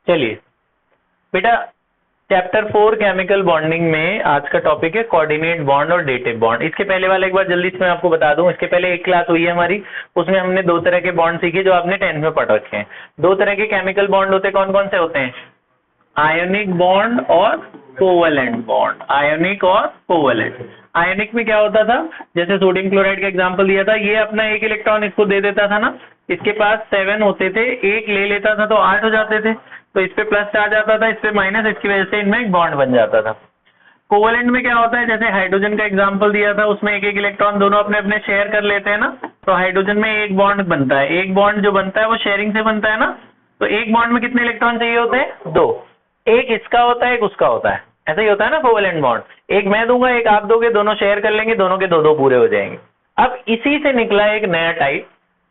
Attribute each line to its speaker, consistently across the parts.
Speaker 1: चलिए बेटा, chapter 4 chemical bonding में आज का टॉपिक है कोऑर्डिनेट बॉन्ड और डेटिव बॉन्ड। इसके पहले वाला एक बार जल्दी से मैं आपको बता दूं, इसके पहले एक क्लास हुई है हमारी, उसमें हमने दो तरह के बॉन्ड सीखे जो आपने 10th में पढ़ रखे हैं। दो तरह के केमिकल बॉन्ड होते हैं, कौन कौन से होते हैं? आयोनिक बॉन्ड और कोवैलेंट बॉन्ड। आयोनिक और कोवैलेंट। आयोनिक में क्या होता था, जैसे सोडियम क्लोराइड का एग्जांपल दिया था, ये अपना एक इलेक्ट्रॉन इसको दे देता था ना, इसके पास 7 होते थे, एक ले लेता था तो 8 हो जाते थे, तो इस पे प्लस चार्ज आता था, इस पे माइनस, इसकी वजह से इनमें एक बॉन्ड बन जाता था। कोवैलेंट में क्या होता है, जैसे हाइड्रोजन का एग्जांपल दिया था, उसमें एक एक इलेक्ट्रॉन दोनों अपने अपने शेयर कर लेते हैं ना, तो हाइड्रोजन में एक बॉन्ड बनता है। एक बॉन्ड जो बनता है वो शेयरिंग से बनता है ना, तो एक बॉन्ड में कितने इलेक्ट्रॉन चाहिए होते हैं? 2। एक इसका होता है, एक उसका होता है, ऐसा ही होता है ना कोवैलेंट बॉन्ड। एक मैं दूंगा, एक आप दोगे, दोनों शेयर कर लेंगे, दोनों के दो दो पूरे हो जाएंगे। अब इसी से निकला एक नया टाइप,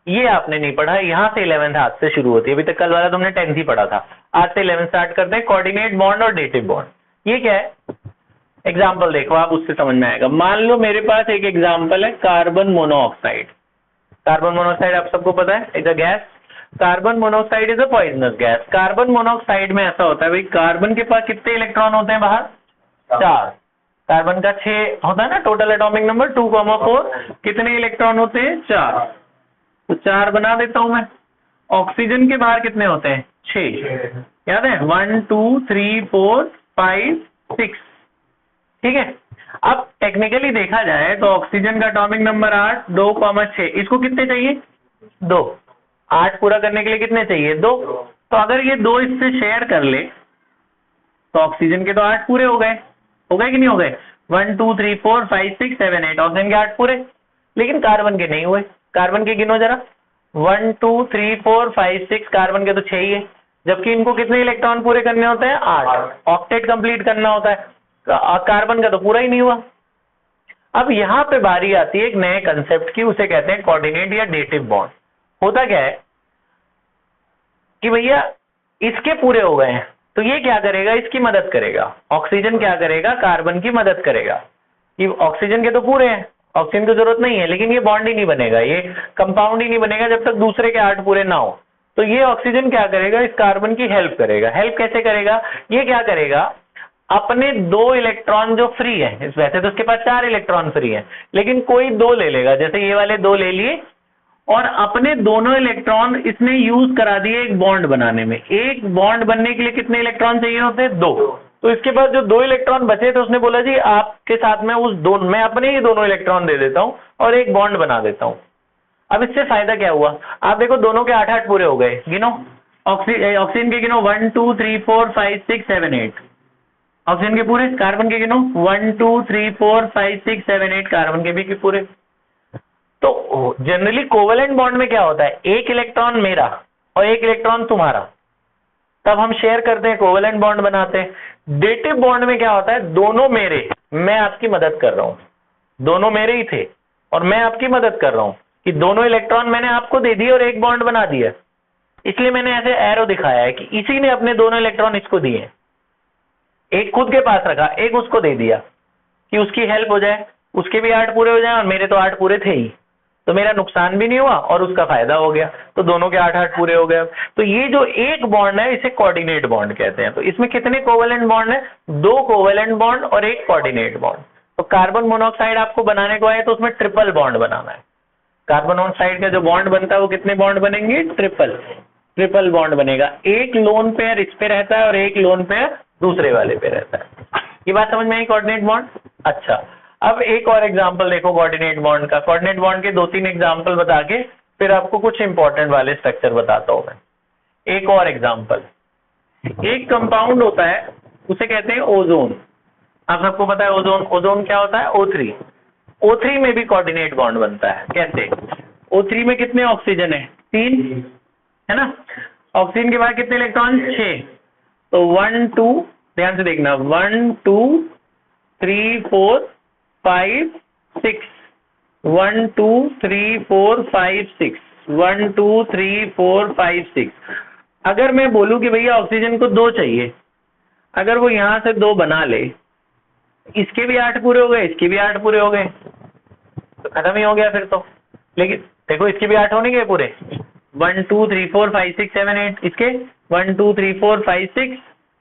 Speaker 1: ये आपने नहीं पढ़ा, यहाँ से 11th आज से शुरू होती है। अभी तक कल वाला तुमने 10th ही पढ़ा था, आज से 11th स्टार्ट करते हैं। कोऑर्डिनेट बॉन्ड और डेटिव बॉन्ड, ये क्या है? एग्जाम्पल देखो आप, उससे समझ में आएगा। मान लो मेरे पास एक एग्जाम्पल है कार्बन मोनोऑक्साइड। कार्बन मोनोऑक्साइड आप सबको पता है, is a gas. Carbon monoxide is a poisonous gas. Carbon monoxide में ऐसा होता है भाई, कार्बन के पास कितने इलेक्ट्रॉन होते हैं बाहर? 4। कार्बन का 6 होता है ना टोटल एटॉमिक नंबर 2,4। कितने इलेक्ट्रॉन होते हैं? 4। तो 4 बना देता हूं मैं। ऑक्सीजन के बाहर कितने होते हैं? 6। याद है? 1 2 3 4 5 6। ठीक है। अब टेक्निकली देखा जाए तो ऑक्सीजन का एटॉमिक नंबर 8, 2,6। इसको कितने चाहिए? 2। 8 पूरा करने के लिए कितने चाहिए? 2। तो अगर ये 2 इससे शेयर कर ले तो ऑक्सीजन के तो 8 पूरे हो गए कि नहीं हो गए? 1 2 3 4 5 6 7 8 ऑक्सीजन के 8 पूरे। लेकिन कार्बन के नहीं हुए। कार्बन के गिनो जरा। 1 2 3 4 5 6, कार्बन के तो 6 ही है, जबकि इनको कितने इलेक्ट्रॉन पूरे करने होते हैं? 8। ऑक्टेट कंप्लीट करना होता है, कार्बन का तो पूरा ही नहीं हुआ। अब यहां पे बारी आती है एक नए कंसेप्ट की, उसे कहते हैं कोऑर्डिनेट या डेटिव बॉन्ड। होता क्या है कि भैया इसके पूरे हो गए हैं, तो ये क्या करेगा? इसकी मदद करेगा। ऑक्सीजन क्या करेगा? कार्बन की मदद करेगा कि ऑक्सीजन के तो पूरे हैं, ऑक्सीजन की जरूरत नहीं है, लेकिन ये बॉन्ड ही नहीं बनेगा, ये कंपाउंड ही नहीं बनेगा जब तक दूसरे के 8 पूरे ना हो। तो ये ऑक्सीजन क्या करेगा? इस कार्बन की हेल्प करेगा। हेल्प कैसे करेगा? ये क्या करेगा, अपने 2 इलेक्ट्रॉन जो फ्री है, वैसे तो उसके पास 4 इलेक्ट्रॉन फ्री है, लेकिन कोई 2 ले लेगा, जैसे ये वाले 2 ले लिए, और अपने दोनों इलेक्ट्रॉन इसने यूज करा दिए एक बॉन्ड बनाने में। एक बॉन्ड बनने के लिए कितने इलेक्ट्रॉन चाहिए होते हैं? 2। तो इसके पास जो 2 इलेक्ट्रॉन बचे थे, उसने बोला जी आपके साथ में मैं अपने ही दोनों इलेक्ट्रॉन दे देता हूं और एक बॉन्ड बना देता हूं। अब इससे फायदा क्या हुआ? आप देखो दोनों के 8 8 पूरे हो गए। गिनो ऑक्सीजन के गिनो 1 2 3 4 5 6 7 8 ऑक्सीजन के पूरे। कार्बन के गिनो 1 2 3 4 5 6 7 8 कार्बन के भी पूरे। तो जनरली कोवैलेंट बॉन्ड में क्या होता है, एक इलेक्ट्रॉन मेरा और एक इलेक्ट्रॉन तुम्हारा, तब हम शेयर करते हैं, कोवैलेंट बॉन्ड बनाते हैं। डेटिव बॉन्ड में क्या होता है, दोनों मेरे, मैं आपकी मदद कर रहा हूं, दोनों मेरे ही थे और मैं आपकी मदद कर रहा हूं कि दोनों इलेक्ट्रॉन मैंने आपको दे दिए और एक बॉन्ड बना दिया। इसलिए मैंने ऐसे एरो दिखाया है कि इसी ने अपने दोनों इलेक्ट्रॉन इसको दिए, एक खुद के पास रखा, एक उसको दे दिया कि उसकी हेल्प हो जाए, उसके भी 8 पूरे हो जाए और मेरे तो 8 पूरे थे ही, तो मेरा नुकसान भी नहीं हुआ और उसका फायदा हो गया, तो दोनों के 8 8 पूरे हो गए। तो ये जो एक बॉन्ड है इसे कोऑर्डिनेट बॉन्ड कहते हैं। तो इसमें कितने कोवैलेंट बॉन्ड है? 2 कोवैलेंट बॉन्ड और एक कोऑर्डिनेट बॉन्ड। तो कार्बन मोनोऑक्साइड आपको बनाने को आए तो उसमें ट्रिपल बॉन्ड बनाना है। कार्बन मोनोऑक्साइड का जो बॉन्ड बनता है वो कितने बॉन्ड बनेंगे? ट्रिपल बॉन्ड बनेगा। एक लोन पेयर इस पे रहता है और एक लोन पेयर दूसरे वाले पे रहता है। ये बात समझ में आई कोऑर्डिनेट बॉन्ड? अच्छा, अब एक और एग्जांपल देखो कोऑर्डिनेट बॉन्ड का। कोऑर्डिनेट बॉन्ड के 2-3 एग्जांपल बता के फिर आपको कुछ इंपॉर्टेंट वाले स्ट्रक्चर बताता हूं मैं। एक और एग्जांपल, एक कंपाउंड होता है उसे कहते हैं ओजोन। आप सबको पता है ओजोन क्या होता है? O3। O3 में भी कोऑर्डिनेट बॉन्ड बनता है। कैसे? O3 में कितने ऑक्सीजन है? 3 है ना। ऑक्सीजन के बाद कितने इलेक्ट्रॉन? 6। तो 1 2, ध्यान से देखना, 1 2 3 4 5 6, 1 2 3 4 5 6, 1 2 3 4 5 6। अगर मैं बोलूं कि भैया ऑक्सीजन को 2 चाहिए, अगर वो यहां से 2 बना ले, इसके भी 8 पूरे हो गए, इसके भी 8 पूरे हो गए, तो खत्म ही हो गया फिर तो। लेकिन देखो इसके भी 8 होने गए पूरे, 1 2 3 4 5 6 7 8, इसके 1 2 3 4 5 6,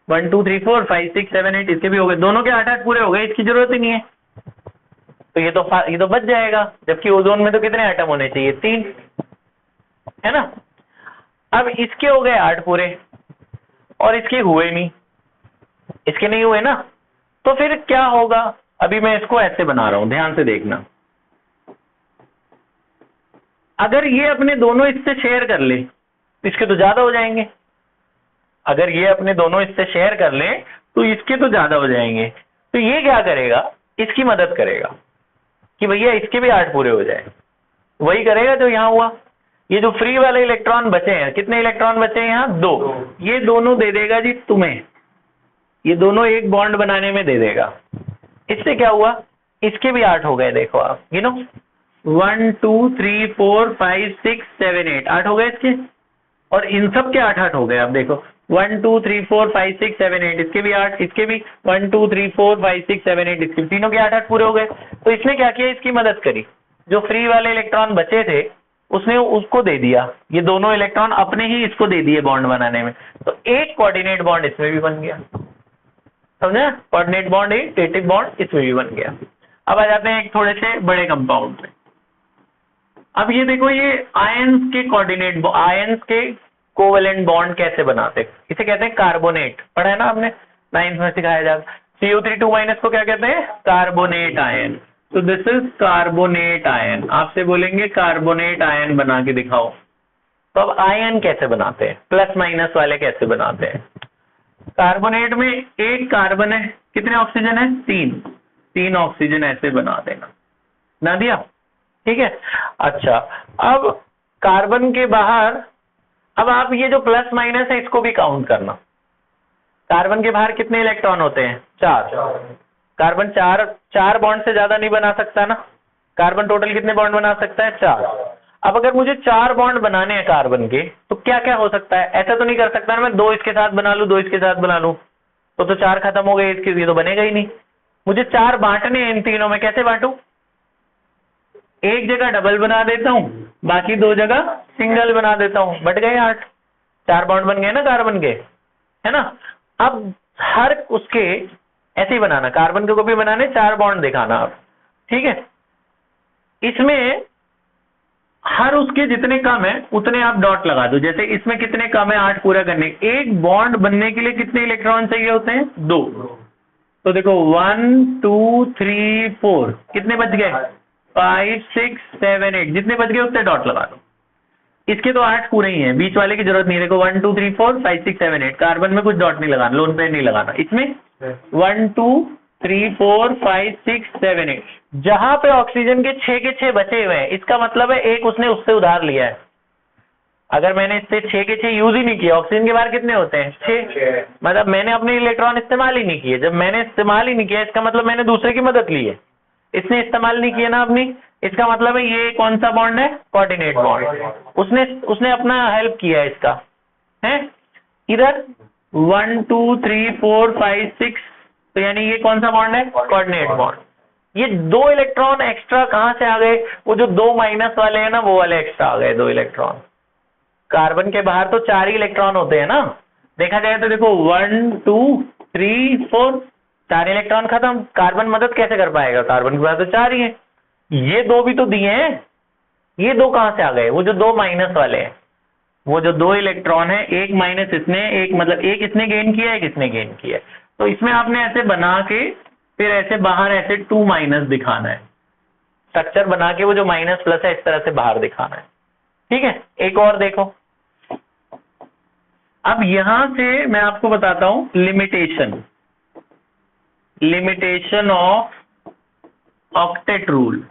Speaker 1: 1 2 3 4 5 6 7 8 इसके भी हो गए, दोनों के 8 8 पूरे हो गए, इसकी जरूरत ही नहीं है। तो ये तो बच जाएगा, जबकि ओजोन में तो कितने एटम होने चाहिए, 3, है ना। अब इसके हो गए 8 पूरे और इसके हुए नहीं, इसके नहीं हुए ना, तो फिर क्या होगा। अभी मैं इसको ऐसे बना रहा हूं, ध्यान से देखना। अगर ये अपने दोनों इससे शेयर कर ले, इसके तो ज्यादा हो जाएंगे। अगर ये अपने दोनों इससे शेयर कर ले तो इसके तो ज्यादा हो जाएंगे। तो ये क्या करेगा, इसकी मदद करेगा कि भैया इसके भी 8 पूरे हो जाए। वही करेगा जो यहां हुआ। ये जो फ्री वाले इलेक्ट्रॉन बचे हैं, कितने इलेक्ट्रॉन बचे हैं यहाँ, 2, ये दोनों दे देगा जी तुम्हें, ये दोनों एक बॉन्ड बनाने में दे देगा। इससे क्या हुआ, इसके भी 8 हो गए, देखो आप गिनो, 1 2 3 4 5 6 7 8, 8 हो गए इसके, और इन सब के 8 8 हो गए। आप देखो 1 2 3 4 5 6 7 8, इसके भी 8, इसके भी 1 2 3 4 5 6 7 8, इसके तीनों के 8 8 पूरे हो गए। तो इसने क्या किया, इसकी मदद करी। जो फ्री वाले इलेक्ट्रॉन बचे थे उसने उसको दे दिया, ये दोनों इलेक्ट्रॉन अपने ही इसको दे दिए बॉन्ड बनाने में। तो एक कोऑर्डिनेट बॉन्ड इसमें भी बन गया, समझे, कोऑर्डिनेट बॉन्ड, एक डेटिव बॉन्ड इसमें भी बन गया। अब आ जाते हैं एक थोड़े से बड़े कंपाउंड में। अब ये देखो, ये आयंस के कोऑर्डिनेट, आयंस के कोवेलेंट बॉन्ड कैसे बनाते हैं, इसे कहते हैं कार्बोनेट। पढ़ा है ना आपने, 9th में सिखाया जाता। CO3 2- को क्या कहते हैं, कार्बोनेट आयन। तो दिस इज कार्बोनेट आयन। आपसे बोलेंगे कार्बोनेट आयन बना के दिखाओ। तो अब आयन कैसे बनाते हैं, प्लस माइनस वाले कैसे बनाते हैं। कार्बोनेट में एक कार्बन है, कितने ऑक्सीजन है, 3 ऑक्सीजन ऐसे बना देना, ना दिया, ठीक है। अच्छा, अब कार्बन के बाहर, अब आप ये जो प्लस माइनस है इसको भी काउंट करना। कार्बन के बाहर कितने इलेक्ट्रॉन होते हैं, 4। कार्बन 4 बॉन्ड से ज्यादा नहीं बना सकता ना। कार्बन टोटल कितने बॉन्ड बना सकता है, 4। अब अगर मुझे 4 बॉन्ड बनाने हैं कार्बन के, तो क्या क्या हो सकता है। ऐसा तो नहीं कर सकता ना मैं 2 इसके साथ बना लूं, 2 इसके साथ बना लूं, तो 4 खत्म हो गए, इसके लिए तो बनेगा ही नहीं। मुझे 4 बांटने हैं इन तीनों में, कैसे बांटू, एक जगह डबल बना देता हूं, बाकी 2 जगह सिंगल बना देता हूं, बट गए 8, 4 बॉन्ड बन गए ना कार्बन के, है ना। अब हर उसके ऐसे ही बनाना, कार्बन के को भी बनाने 4 बॉन्ड दिखाना आप, ठीक है। इसमें हर उसके जितने कम है उतने आप डॉट लगा दो। जैसे इसमें कितने कम है 8 पूरा करने, एक बॉन्ड बनने के लिए कितने इलेक्ट्रॉन चाहिए होते हैं, 2। तो देखो 1 2 3 4, कितने बच गए, 5 6 7 8, जितने बच गए उतने डॉट लगा दो। इसके तो 8 पूरे ही हैं, बीच वाले की जरूरत नहीं है। देखो 1 2 3 4 5 6 7 8, कार्बन में कुछ डॉट नहीं लगाना, लोन पे नहीं लगाना। इसमें 1 2 3 4 5 6 7 8, जहां पे ऑक्सीजन के 6 के 6 बचे हुए हैं, इसका मतलब है एक उसने उससे उधार लिया है। अगर मैंने इससे 6 के 6 यूज ही नहीं किया, ऑक्सीजन के बाहर कितने होते हैं, 6, मतलब मैंने अपने इलेक्ट्रॉन इस्तेमाल ही नहीं किए। जब मैंने इस्तेमाल ही नहीं किया, इसका मतलब मैंने दूसरे की मदद ली है। इसने इस्तेमाल नहीं किया ना अपनी, इसका मतलब है ये कौन सा बॉन्ड है, कोऑर्डिनेट बॉन्ड। उसने अपना हेल्प किया है इसका, है। इधर 1 2 3 4 5 6, तो यानी ये कौन सा बॉन्ड है, कोऑर्डिनेट बॉन्ड। ये 2 इलेक्ट्रॉन एक्स्ट्रा कहां से आ गए, वो जो 2 माइनस वाले हैं ना, वो वाले एक्स्ट्रा आ गए 2 इलेक्ट्रॉन। कार्बन के बाहर तो 4 ही इलेक्ट्रॉन होते हैं ना, देखा जाए तो देखो 1 2 3 4, 4 इलेक्ट्रॉन खत्म। कार्बन मदद कैसे कर पाएगा, कार्बन के पास तो 4 ही है। ये 2 भी तो दिए हैं, ये 2 कहां से आ गए, वो जो 2 माइनस वाले हैं, वो जो 2 इलेक्ट्रॉन है, एक माइनस इसने, एक मतलब एक इसने गेन किया, एक इसने गेन किया। तो इसमें आपने ऐसे बना के फिर ऐसे बाहर ऐसे 2 माइनस दिखाना है, स्ट्रक्चर बना के वो जो माइनस प्लस है इस तरह से बाहर दिखाना है, ठीक है। एक और देखो, अब यहां से मैं आपको बताता हूं limitation of octet rule.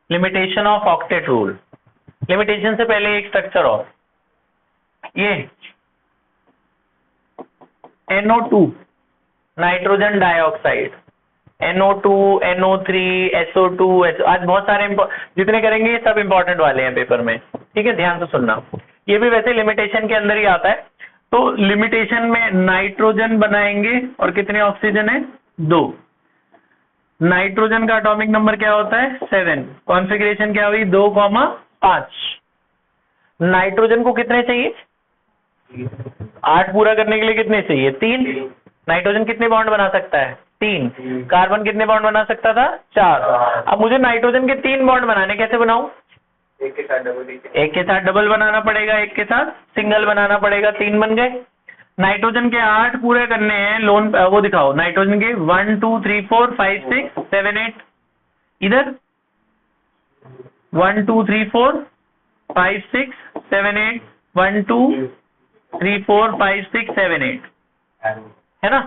Speaker 1: Limitation of octet rule, limitation से पहले एक स्ट्रक्चर और, ये NO2 nitrogen dioxide, NO2 NO3 SO2 आज बहुत सारे जितने करेंगे ये सब इंपॉर्टेंट वाले हैं पेपर में, ठीक है, ध्यान से सुनना। ये भी वैसे लिमिटेशन के अंदर ही आता है। तो लिमिटेशन में नाइट्रोजन बनाएंगे और कितने ऑक्सीजन है, 2। नाइट्रोजन का एटॉमिक नंबर क्या होता है, 7। कॉन्फ़िगरेशन क्या हुई, 2, 5। नाइट्रोजन को कितने चाहिए, 8 पूरा करने के लिए कितने चाहिए? 3। नाइट्रोजन कितने बॉन्ड बना सकता है? 3। कार्बन कितने बॉन्ड बना सकता था? 4। अब मुझे नाइट्रोजन के 3 बॉन्ड बनाने, कैसे बनाऊं? एक के साथ डबल बनाना पड़ेगा, एक के साथ सिंगल बनाना पड़ेगा, 3 बन गए। नाइट्रोजन के 8 पूरे करने हैं, लोन वो दिखाओ नाइट्रोजन के 1 2 3 4 5 6 7 8। इधर 1 2 3 4 5 6 7 8 1 2 3 4 5 6 7 8 है ना।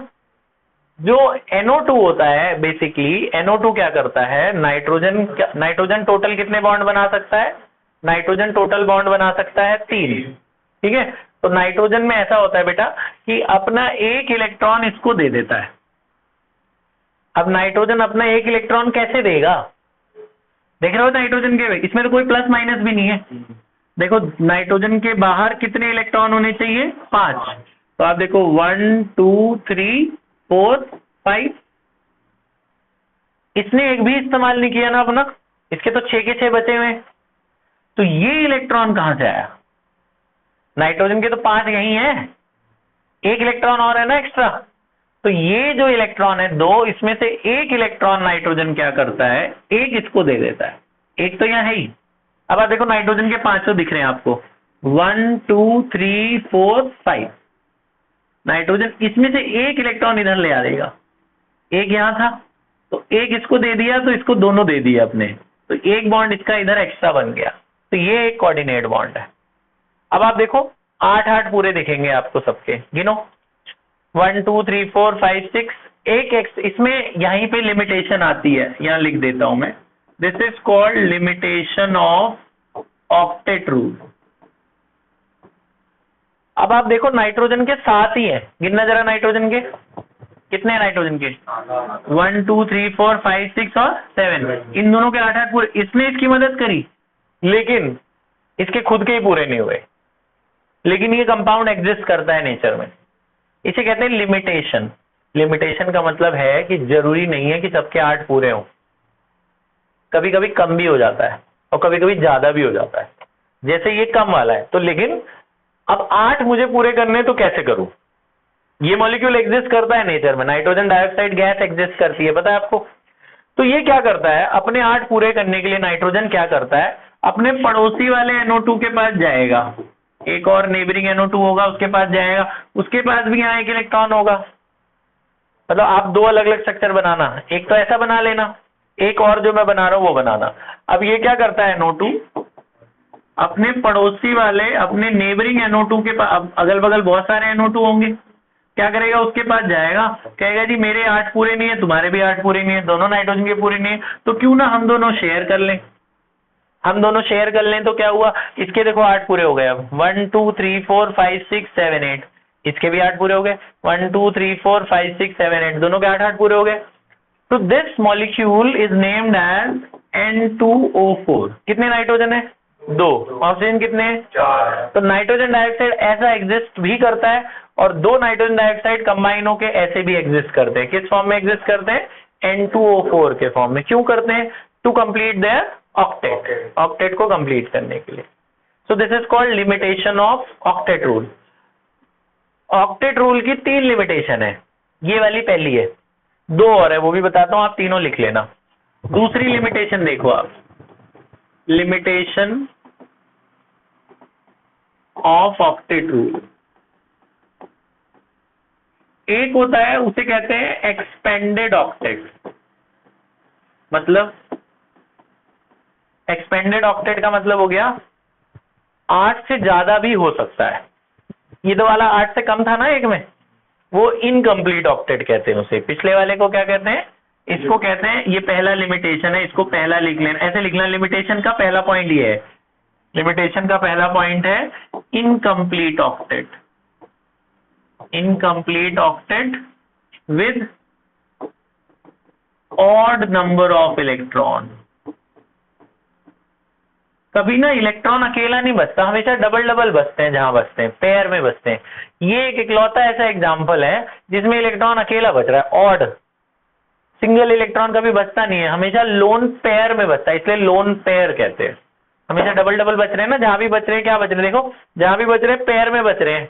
Speaker 1: जो NO2 होता है बेसिकली, NO2 क्या करता है? नाइट्रोजन टोटल कितने बॉन्ड बना सकता है? नाइट्रोजन टोटल बॉन्ड बना सकता है 3। ठीक है, तो नाइट्रोजन में ऐसा होता है बेटा कि अपना एक इलेक्ट्रॉन इसको दे देता है। अब नाइट्रोजन अपना एक इलेक्ट्रॉन कैसे देगा? देख रहे हो नाइट्रोजन के, इसमें तो कोई प्लस माइनस भी नहीं है। देखो नाइट्रोजन के बाहर कितने इलेक्ट्रॉन होने चाहिए? 5। तो आप देखो 1 2 3 4 5। इसने एक भी इस्तेमाल नहीं किया ना अपना, इसके तो 6 के 6 बचे हुए। तो ये इलेक्ट्रॉन कहां से आया? नाइट्रोजन के तो 5 यही है, एक इलेक्ट्रॉन और है ना एक्स्ट्रा। तो ये जो इलेक्ट्रॉन है 2, इसमें से एक इलेक्ट्रॉन नाइट्रोजन क्या करता है? एक इसको दे देता है, एक तो यहां है ही। अब आप देखो नाइट्रोजन के 5 तो दिख रहे हैं आपको, 1 2 3 4 5। नाइट्रोजन इसमें से एक इलेक्ट्रॉन इधर ले आ देगा, एक यहां था तो एक इसको दे दिया, तो इसको दोनों दे दिया अपने, तो एक बॉन्ड इसका इधर एक्स्ट्रा बन गया। तो ये एक कोऑर्डिनेट बॉन्ड है। अब आप देखो 8 पूरे दिखेंगे आपको सबके, गिनो 1 2 3 4 5 6। एक इसमें यहीं पे लिमिटेशन आती है, यहां लिख देता हूं मैं, this is called limitation of octet rule. अब आप देखो नाइट्रोजन के 7 ही है, गिनना जरा नाइट्रोजन के कितने हैं? नाइट्रोजन के 1 2 3 4 5 6 और 7। इन दोनों के 8 पूरे, इसने इसकी मदद करी लेकिन इसके खुद के ही पूरे नहीं हुए। लेकिन ये कंपाउंड एग्जिस्ट करता है नेचर में, इसे कहते हैं लिमिटेशन। लिमिटेशन का मतलब है कि जरूरी नहीं है कि सबके 8 पूरे हों, कभी कभी कम भी हो जाता है और कभी कभी ज्यादा भी हो जाता है। जैसे ये कम वाला है तो, लेकिन अब 8 मुझे पूरे करने तो कैसे करूं? ये मॉलिक्यूल एग्जिस्ट करता है नेचर में, नाइट्रोजन डाइऑक्साइड गैस एग्जिस्ट करती है, पता है आपको। तो ये क्या करता है? अपने 8 पूरे करने के लिए नाइट्रोजन क्या करता है? अपने पड़ोसी वाले NO2 के पास जाएगा, एक और नेबरिंग NO2 होगा उसके पास जाएगा, उसके पास भी यहाँ एक इलेक्ट्रॉन होगा। मतलब आप 2 अलग अलग स्ट्रक्चर बनाना, एक तो ऐसा बना लेना, एक और जो मैं बना रहा हूं वो बनाना। अब ये क्या करता है NO2? अपने पड़ोसी वाले, अपने नेबरिंग NO2 के पास, अगल बगल बहुत सारे NO2 होंगे, क्या करेगा? उसके पास जाएगा, कहेगा जी मेरे 8 पूरे नहीं है, तुम्हारे भी 8 पूरे नहीं है, दोनों नाइट्रोजन के पूरे नहीं है, तो क्यों ना हम दोनों शेयर कर लें। हम दोनों शेयर कर लें तो क्या हुआ? इसके देखो 8 पूरे हो गए। अब 1 2 3 4 5 6 7 8, इसके भी 8 पूरे हो गए। 1 2 3 4 5 6 7 8, दोनों के 8 पूरे हो गए। तो this molecule is named as N2O4। कितने नाइट्रोजन है? 2। ऑक्सीजन कितने हैं? 4। तो नाइट्रोजन डाइऑक्साइड ऐसा एग्जिस्ट भी करता है और 2 नाइट्रोजन डाइऑक्साइड कंबाइन होकर ऐसे भी एग्जिस्ट करते हैं। किस फॉर्म में एग्जिस्ट करते हैं? N2O4 के फॉर्म में। क्यों करते हैं? To complete their octet, octet को कंप्लीट करने के लिए। So this is called limitation of octet rule. Octet rule की 3 लिमिटेशन है, ये वाली पहली है, 2 और है वो भी बताता हूं, आप तीनों लिख लेना। दूसरी लिमिटेशन देखो आप, लिमिटेशन ऑफ ऑक्टेट रूल। एक होता है उसे कहते हैं एक्सपेंडेड ऑक्टेट। मतलब एक्सपेंडेड ऑक्टेट का मतलब हो गया 8 से ज्यादा भी हो सकता है। ये तो वाला 8 से कम था ना एक में, वो इनकम्प्लीट ऑक्टेट कहते हैं उसे। पिछले वाले को क्या कहते हैं? इसको कहते हैं, ये पहला लिमिटेशन है, इसको पहला लिख लेना, ऐसे लिखना। लिमिटेशन का पहला पॉइंट ये है, लिमिटेशन का पहला पॉइंट है incomplete octet. Incomplete octet with odd number of electron. कभी ना इलेक्ट्रॉन अकेला नहीं बचता, हमेशा डबल डबल बचते हैं, जहां बचते हैं पेयर में बचते हैं। ये एक इकलौता ऐसा एग्जांपल है जिसमें इलेक्ट्रॉन अकेला बच रहा है, ऑड। सिंगल इलेक्ट्रॉन कभी बचता नहीं है, हमेशा लोन पेयर में बचता है, इसलिए लोन पेयर कहते हैं। हमेशा डबल डबल बच रहे हैं ना, जहां भी बच रहे हैं क्या बच रहे हैं? देखो जहां भी बच रहे हैं पेयर में बच रहे हैं,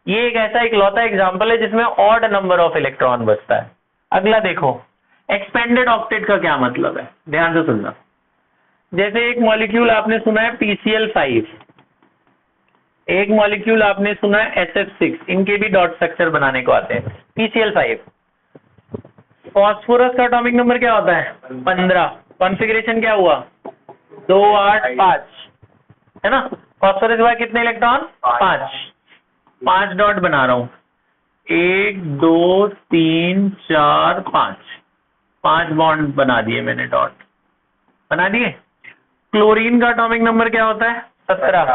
Speaker 1: ये एक ऐसा इकलौता एग्जाम्पल है जिसमें ऑड नंबर ऑफ इलेक्ट्रॉन बचता है। अगला देखो, एक्सपेंडेड ऑक्टेट का क्या मतलब है, ध्यान से सुनना। जैसे एक मॉलिक्यूल आपने सुना है PCl5, एक मॉलिक्यूल आपने सुना है SF6, इनके भी डॉट स्ट्रक्चर बनाने को आते हैं। PCl5, फॉस्फोरस का एटॉमिक नंबर क्या होता है 15, कॉन्फ़िगरेशन क्या हुआ 2 8 5, है ना। फॉस्फोरस के बाद कितने इलेक्ट्रॉन 5 डॉट बना रहा हूं, 1 2 3 4 5 बॉन्ड बना दिए मैंने, डॉट बना दिए। क्लोरीन का एटॉमिक नंबर क्या होता है 17,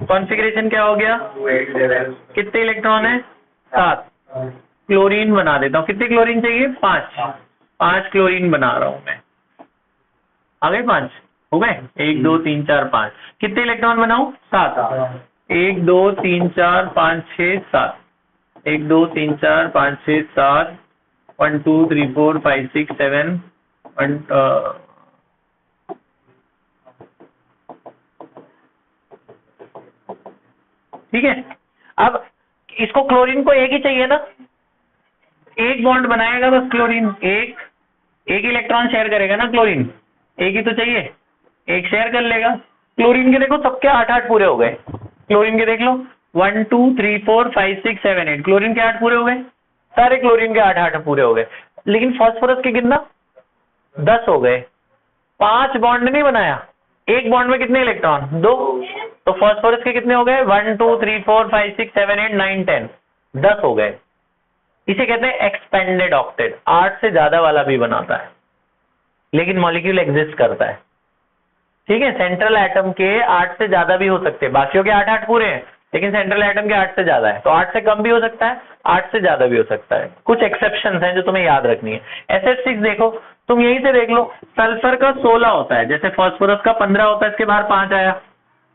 Speaker 1: कॉन्फ़िगरेशन क्या हो गया, कितने इलेक्ट्रॉन है 7, क्लोरीन बना देता हूँ। कितने क्लोरीन चाहिए 5 क्लोरीन बना रहा हूं मैं, आ गए 5 हो गए, 1 2 3 4 5, कितने इलेक्ट्रॉन बनाऊं 7, 1 2 3 4 5 6 7, 1 2 3 4 5 6 7, 1 2 3 4 5 6 7, ठीक है। अब इसको क्लोरीन को एक ही चाहिए ना, एक बॉन्ड बनाएगा बस क्लोरीन, एक इलेक्ट्रॉन शेयर करेगा ना क्लोरीन, एक ही तो चाहिए, एक शेयर कर लेगा। क्लोरीन के देखो सबके 8 पूरे हो गए, क्लोरीन के देख लो 1 2 3 4 5 6 7 8, क्लोरीन के 8 पूरे हो गए, सारे क्लोरीन के 8 पूरे हो गए। लेकिन फास्फोरस के कितना 10 हो गए, 5 बॉन्ड नहीं बनाया, एक बॉन्ड में कितने इलेक्ट्रॉन 2, तो फास्फोरस के कितने हो गए 1 2 3 4 5 6 7 8 9 10, 10 हो गए। इसे कहते हैं एक्सपेंडेड ऑक्टेट, 8 से ज्यादा वाला भी बनाता है, लेकिन मॉलिक्यूल एग्जिस्ट करता है, ठीक है। सेंट्रल एटम के 8 से ज्यादा भी हो सकते हैं, बाकियों के 8 पूरे हैं, लेकिन सेंट्रल एटम के 8 से ज्यादा है, तो 8 से कम भी हो सकता है, 8 से ज्यादा भी हो सकता है। कुछ एक्सेप्शंस हैं जो तुम्हें याद रखनी है। SF6 देखो, तुम यहीं से देख लो, सल्फर का 16 होता है, जैसे फास्फोरस का 15 होता है, इसके बाहर 5 आया,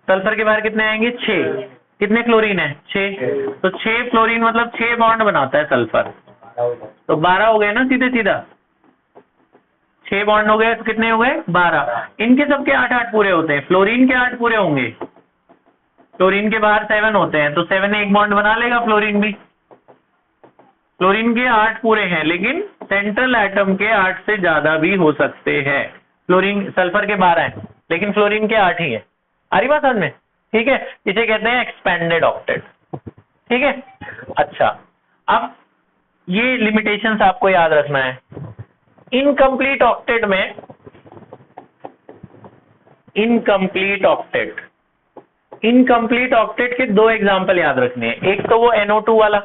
Speaker 1: सल्फर के बाहर कितने आएंगे 6, कितने क्लोरीन है 6, तो 6 क्लोरीन मतलब 6 बॉन्ड बनाता है सल्फर, तो 12 हो गए ना सीधे सीधा, 6 बॉन्ड हो गए तो कितने हो गए 12। इनके सबके 8 पूरे होते हैं, फ्लोरीन के 8 पूरे होंगे, फ्लोरीन के बाहर 7 होते हैं, तो 7 एक बॉन्ड बना लेगा फ्लोरीन भी, फ्लोरीन के 8 पूरे हैं, लेकिन सेंट्रल एटम के 8 से ज्यादा भी हो सकते हैं। फ्लोरीन सल्फर के 12 हैं, लेकिन फ्लोरीन के 8 ही है। आ रही बात समझ में, ठीक है। इसे कहते हैं एक्सपेंडेड ऑक्टेट, ठीक है। अच्छा, अब ये लिमिटेशंस आपको याद रखना है। इनकम्प्लीट ऑक्टेट में, इनकम्प्लीट ऑक्टेट के 2 एग्जांपल याद रखने हैं। एक तो वो NO2 वाला,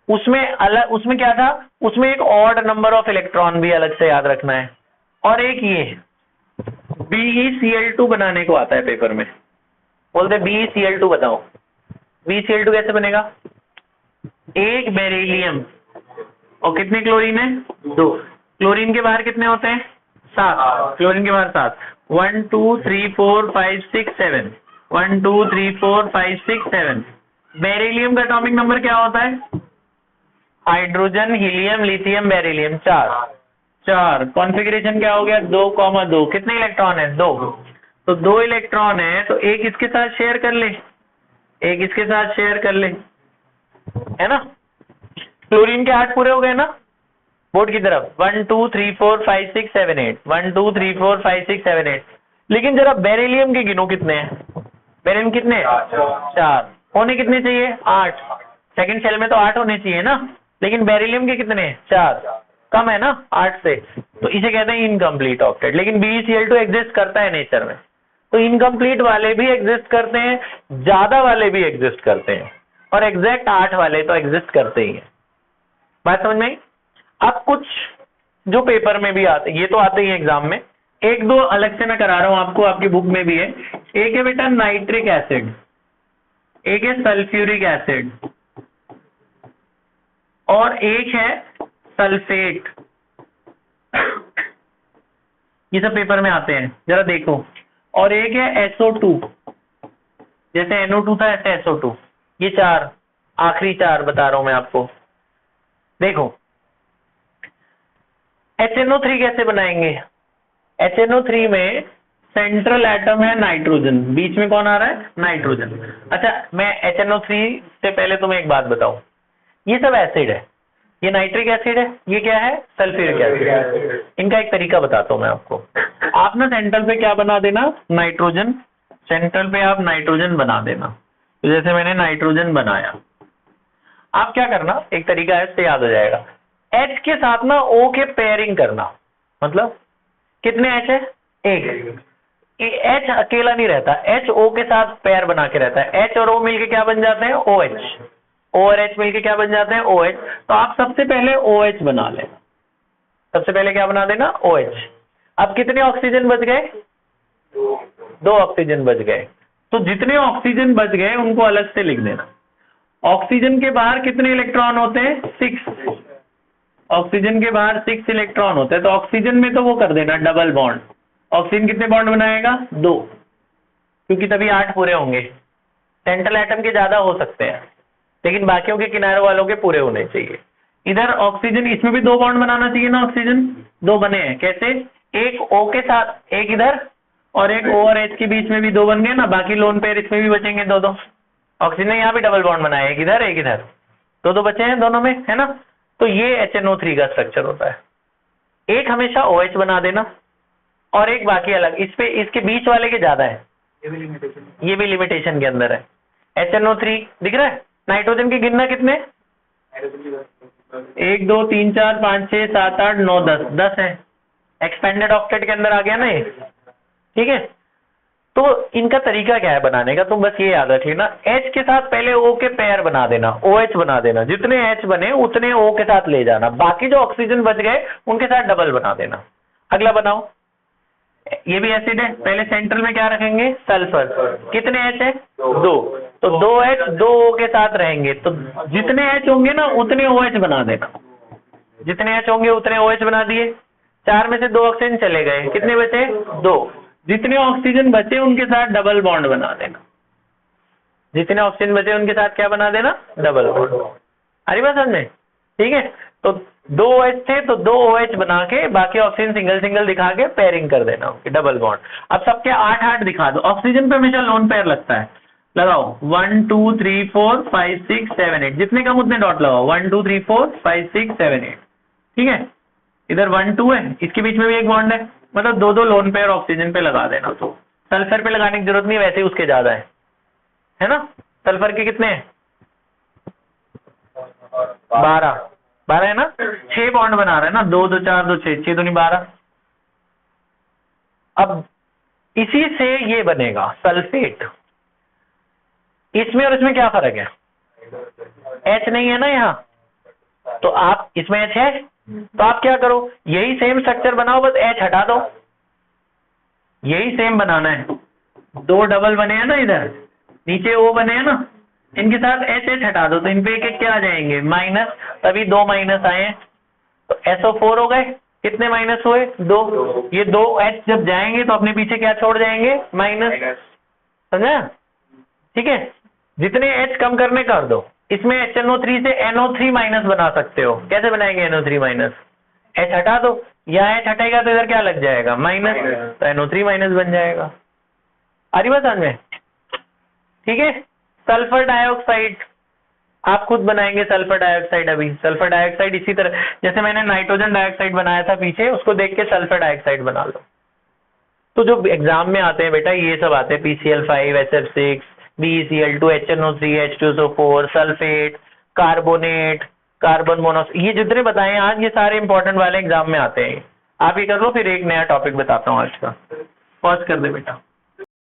Speaker 1: उसमें क्या था, उसमें एक ऑड नंबर ऑफ इलेक्ट्रॉन भी अलग से याद रखना है। और एक ये BeCl2 बनाने को आता है पेपर में, बोलते BeCl2 बताओ, BeCl2 कैसे बनेगा, एक बेरिलियम और कितने क्लोरीन है 2, क्लोरीन के बाहर कितने होते हैं 7, क्लोरीन के बाहर 7, 1 2 3 4 5 6 7, 1 2 3 4 5 6 7। बेरिलियम का एटॉमिक नंबर क्या होता है, hydrogen helium lithium beryllium 4, configuration क्या हो गया 2,2, कितने इलेक्ट्रॉन है 2, तो 2 इलेक्ट्रॉन है, तो एक इसके साथ शेयर कर ले, एक इसके साथ शेयर कर ले, है ना। क्लोरीन के 8 पूरे हो गए ना, बोर्ड की तरफ 1 2 3 4 5 6 7 8, 1 2 3 4 5 6 7 8। लेकिन जरा बेरिलियम के गिनो कितने हैं, बेरिलियम कितने 4, होने कितने चाहिए 8, सेकंड सेल में तो 8 होने चाहिए ना, लेकिन बेरिलियम के कितने 4, कम है ना 8 से, तो इसे कहते हैं इनकम्प्लीट ऑक्टेट। लेकिन BeCl2 एग्जिस्ट करता है नेचर में, तो इनकम्प्लीट वाले भी एग्जिस्ट करते हैं, ज्यादा वाले भी एग्जिस्ट करते हैं, और एग्जैक्ट 8 वाले तो एग्जिस्ट करते ही हैं। बात समझ में आई। अब कुछ जो पेपर में भी आते, ये तो आते ही एग्जाम में, एक दो अलग से मैं करा रहा हूं आपको, आपकी बुक में भी है। एक है बेटा नाइट्रिक एसिड, एक है सल्फ्यूरिक एसिड, और एक है सल्फेट। ये सब पेपर में आते हैं, जरा देखो। और एक है SO2, जैसे NO2 था ऐसे SO2। ये 4 आखिरी 4 बता रहा हूं मैं आपको। देखो HNO3 कैसे बनाएंगे, HNO3 में सेंट्रल एटम है नाइट्रोजन, बीच में कौन आ रहा है? नाइट्रोजन। अच्छा, मैं HNO3 से पहले तुम्हें एक बात बताऊं, ये सब एसिड है, ये नाइट्रिक एसिड है, ये क्या है? Sulphuric acid. इनका एक तरीका बताता हूं मैं आपको। आप ना सेंट्रल पे क्या बना देना? नाइट्रोजन। सेंट्रल पे आप नाइट्रोजन बना देना। तो जैसे मैंने नाइट्रोजन बनाया, आप क्या करना, एक तरीका है, इससे याद हो जाएगा। H के साथ ना O के पेयरिंग करना। मतलब कितने H है? एक। H अकेला नहीं रहता, H O के साथ पेयर बना के रहता है। H और O मिलके क्या बन जाते हैं? OH। O और H मिलके क्या बन जाते हैं? OH। तो आप सबसे पहले OH बना लें। सबसे पहले क्या बना देना? OH। अब कितने ऑक्सीजन बच गए? 2 ऑक्सीजन बच गए। तो जितने ऑक्सीजन बच गए उनको अलग से लिख देना। ऑक्सीजन के बाहर कितने इलेक्ट्रॉन होते हैं? 6। ऑक्सीजन के बाहर 6 इलेक्ट्रॉन होते हैं। तो ऑक्सीजन में तो वो कर देना डबल बॉन्ड। ऑक्सीजन कितने बॉन्ड बनाएगा? 2, क्योंकि तभी 8 पूरे होंगे। सेंट्रल एटम के ज्यादा हो सकते हैं, लेकिन बाकियों के किनारों वालों के पूरे होने चाहिए। इधर ऑक्सीजन, इसमें भी 2 बॉन्ड बनाना चाहिए ना। ऑक्सीजन 2 बने हैं, कैसे? एक O के साथ, एक इधर, और एक O और H के बीच में भी 2 बन गए ना। बाकी लोन पेयर इसमें भी बचेंगे 2-2। ऑक्सीजन ने यहाँ भी डबल बॉन्ड बनाया, एक इधर एक इधर, 2-2 बचे हैं दोनों में, है ना। तो ये HNO3 का स्ट्रक्चर होता है। एक हमेशा OH बना देना और एक बाकी अलग। इस पे, इसके बीच वाले के ज्यादा है, ये भी लिमिटेशन के अंदर है। HNO3 दिख रहा है? नाइट्रोजन के गिनना कितने? 1 2 3 4 5 6 7 8 9 10 है। एक्सपेंडेड ऑक्टेट के अंदर आ गया ना ये, ठीक है। तो इनका तरीका क्या है बनाने का? तुम बस ये याद रख लेना, H के साथ पहले O के पेयर बना देना, OH बना देना। जितने H बने उतने O के साथ ले जाना। बाकी जो ऑक्सीजन बच गए उनके साथ डबल बना देना। अगला बनाओ, ये भी एसिड है। पहले सेंट्रल में क्या रखेंगे? सल्फर। कितने H है? 2। तो 2H 2O के साथ रहेंगे। तो जितने H होंगे ना उतने OH बना देना। जितने H होंगे उतने OH बना दिए। 4 में से 2 ऑक्सीजन चले गए, कितने बचे? 2। जितने ऑक्सीजन बचे उनके साथ डबल बॉन्ड बना देना। जितने ऑक्सीजन बचे उनके साथ क्या बना देना? Double bond. आ रही बात समझ में? ठीक है। तो 2 OH थे तो 2 OH बना के बाकी ऑक्सीजन सिंगल सिंगल दिखा के पेयरिंग कर देना, डबल बॉन्ड। अब सबके 8-8 दिखा दो। ऑक्सीजन पे हमेशा लोन पेयर लगता है, लगाओ 1 2 3 4 5 6 7 8। जितने कम उतने डॉट लगाओ, 1 2 3 4 5 6 7 8। ठीक है। इधर 1 2 है, इसके बीच में भी एक बॉन्ड है, मतलब 2-2 लोन पेयर ऑक्सीजन पे लगा देना। तो सल्फर पे लगाने की जरूरत नहीं, वैसे ही उसके ज्यादा है ना। सल्फर के कितने हैं? 12 है ना। 6 बॉन्ड बना रहा है ना, 2 2 4 2 6, 6 दूनी 12। अब इसी से ये बनेगा सल्फेट। इसमें और इसमें क्या फर्क है? H नहीं है ना यहाँ, तो आप, इसमें H है तो आप क्या करो, यही सेम स्ट्रक्चर बनाओ, बस H हटा दो। यही सेम बनाना है। 2 डबल बने हैं ना, इधर नीचे O बने हैं ना, इनके साथ H हटा दो। तो इन पे एक क्या आ जाएंगे? माइनस, तभी 2 माइनस आए हैं। तो SO4 हो गए। कितने माइनस हुए? 2। ये 2 H जब जाएंगे तो अपने पीछे क्या छोड़ जाएंगे? माइनस। समझा? ठीक है। जितने H कम करने कर दो। इसमें HNO3 से NO3 माइनस बना सकते हो। कैसे बनाएंगे NO3 माइनस? H हटा दो, यहाँ H हटेगा तो इधर क्या लग जाएगा? माइनस। तो NO3 माइनस बन जाएगा। आ रही बात समझ में? ठीक है। सल्फर डाइऑक्साइड आप खुद बनाएंगे। सल्फर डाइऑक्साइड, अभी सल्फर डाइऑक्साइड इसी तरह जैसे मैंने नाइट्रोजन डाइऑक्साइड बनाया था पीछे, उसको देख के सल्फर डाइऑक्साइड बना लो। तो जो एग्जाम में आते हैं बेटा, ये सब आते हैं, PCl5 SF6 BeCl2 HNO3 H2SO4 sulphate, carbonate, carbon monoxide, ये जितने बताए आज ये सारे इंपॉर्टेंट वाले एग्जाम में आते हैं। आप ये कर लो, फिर एक नया टॉपिक बताता हूँ आज का। पॉज कर दे बेटा।